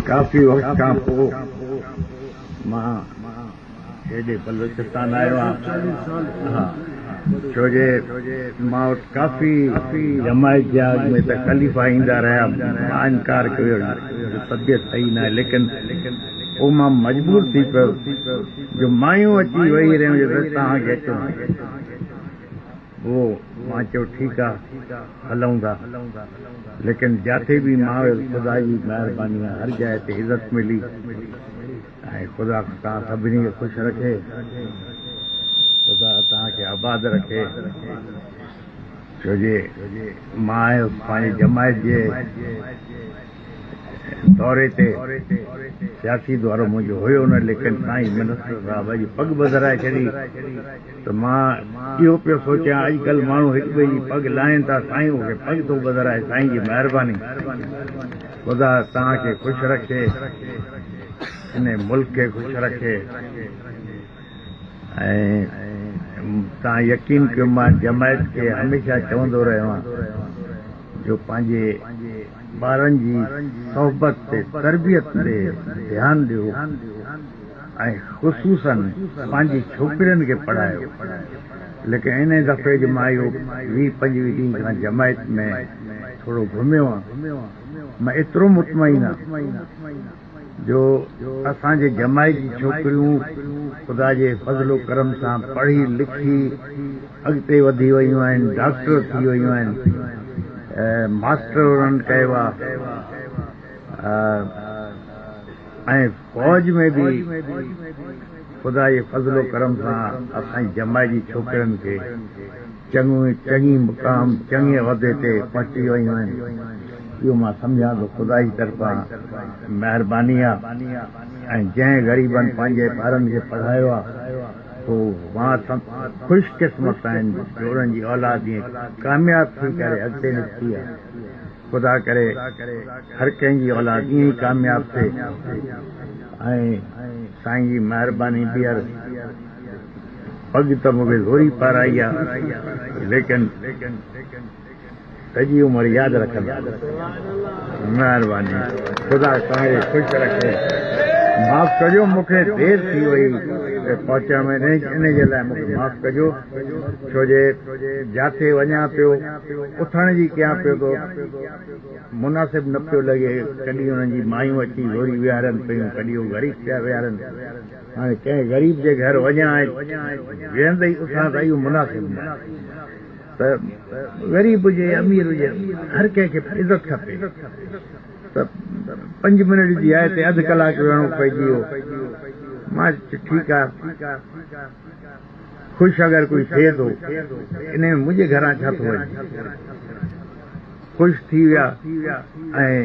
काफ़ी वक़्त खां पोइ मां हेॾे बलूचिस्तान आयो आहियां। हा, छो जे मां वटि काफ़ी जमायत जा में त ख़लीफ़ा ईंदा रहिया। मां इनकार कयो तबियत सही न आहे, लेकिन पोइ मां मजबूर थी पियो जो मायूं अची वेही रहियूं जो तव्हांखे अचो। पोइ मां चयो ठीकु आहे, हलूं था। लेकिन जिथे बि मां ख़ुदा जी महिरबानी आहे, हर जाइ ते इज़त मिली ऐं ख़ुदा तव्हां सभिनी खे ख़ुशि रखे, ख़ुदा तव्हांखे आबाद रखे। छो जे मां आयुसि पंहिंजी जमायत जे दौरे ते, सियासी दौरो मुंहिंजो हुयो न, लेकिन साईं मिनिस्टर साहिब अॼु पग बदिराए छॾी त मां इहो पियो सोचियां अॼुकल्ह माण्हू हिक ॿिए जी पग लाहिनि था, साईं खे पग थो बदिराए। साईं जी महिरबानी, ख़ुदा तव्हांखे ख़ुशि रखे, इन मुल्क खे ख़ुशि रखे। ऐं तव्हां यकीन कयो मां जमायत खे हमेशह चवंदो रहियो आहियां जो पंहिंजे ॿारनि जी सोहबत ते, तरबियत ते ध्यानु ॾियो ऐं ख़ुशूसन पंहिंजी छोकिरियुनि खे पढ़ायो। लेकिन इन दफ़े जो मां इहो 20-25 ॾींहं खां जमायत में थोरो घुमियो आहियां, मां एतिरो मुतमइन आहियां जो असांजे जमायत जी छोकिरियूं ख़ुदा जे फज़लो करम सां पढ़ी लिखी अॻिते वधी वियूं आहिनि, डॉक्टर थी वियूं आहिनि, मास्टर उन्हनि कयो आहे, ऐं फौज में बि ख़ुदा जे फज़लो करम सां असांजी जमायत जी छोकिरियुनि खे चङी मुक़ाम, चङे उहिदे ते पहुची वियूं आहिनि। इहो मां सम्झां थो ख़ुदा जी तरफ़ां महिरबानी आहे। ऐं जंहिं ग़रीबनि पंहिंजे ॿारनि खे पढ़ायो आहे पोइ मां ख़ुशकिस्मत आहिनि जो उन्हनि जी औलाद ईअं कामयाब थी करे अॻिते निकिती आहे। ख़ुदा करे हर कंहिंजी औलाद ईअं ई कामयाब थिए ऐं साईं जी महिरबानी ॿीहर पग त मूंखे ज़ोरी पाराई आहे, लेकिन सॼी उमिरि यादि रखंदा। महिरबानी, ख़ुदा तव्हांखे ख़ुशि रखे। माफ़ कजो मूंखे देरि थी वई पहुचण में, इन जे लाइ मूंखे माफ़ कजो। छो जे जिथे वञा पियो उथण जी कयां पियो थो, मुनासिब न पियो लॻे। कॾहिं हुननि जी मायूं अची ज़ोरी विहारनि पियूं, कॾहिं उहे ग़रीब पिया विहारनि। हाणे कंहिं ग़रीब जे घर वञा वेहंदे ई उथां त इहो मुनासिब न आहे। त ग़रीब हुजे अमीर हुजे, हर कंहिंखे इज़त खपे। त 5 मिनट जी आहे त अधु कलाक वेहणो पइजी वियो। मां ठीकु आहे, ख़ुशि अगरि कोई थिए थो इन में मुंहिंजे घरां छा थो वञे। ख़ुशि थी विया ऐं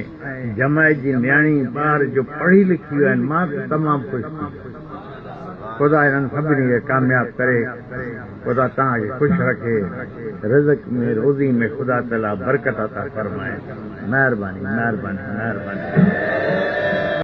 जमायत जी न्याणी ॿार जो पढ़ी लिखी विया आहिनि, मां त तमामु ख़ुशि थी वियो। ख़ुदा इन्हनि सभिनी खे कामयाब करे, ख़ुदा तव्हांखे ख़ुशि रखे, रिज़्क़ में रोज़ी में ख़ुदा ताला बरकत अता फरमाए। महिरबानी, महिरबानी, महिरबानी।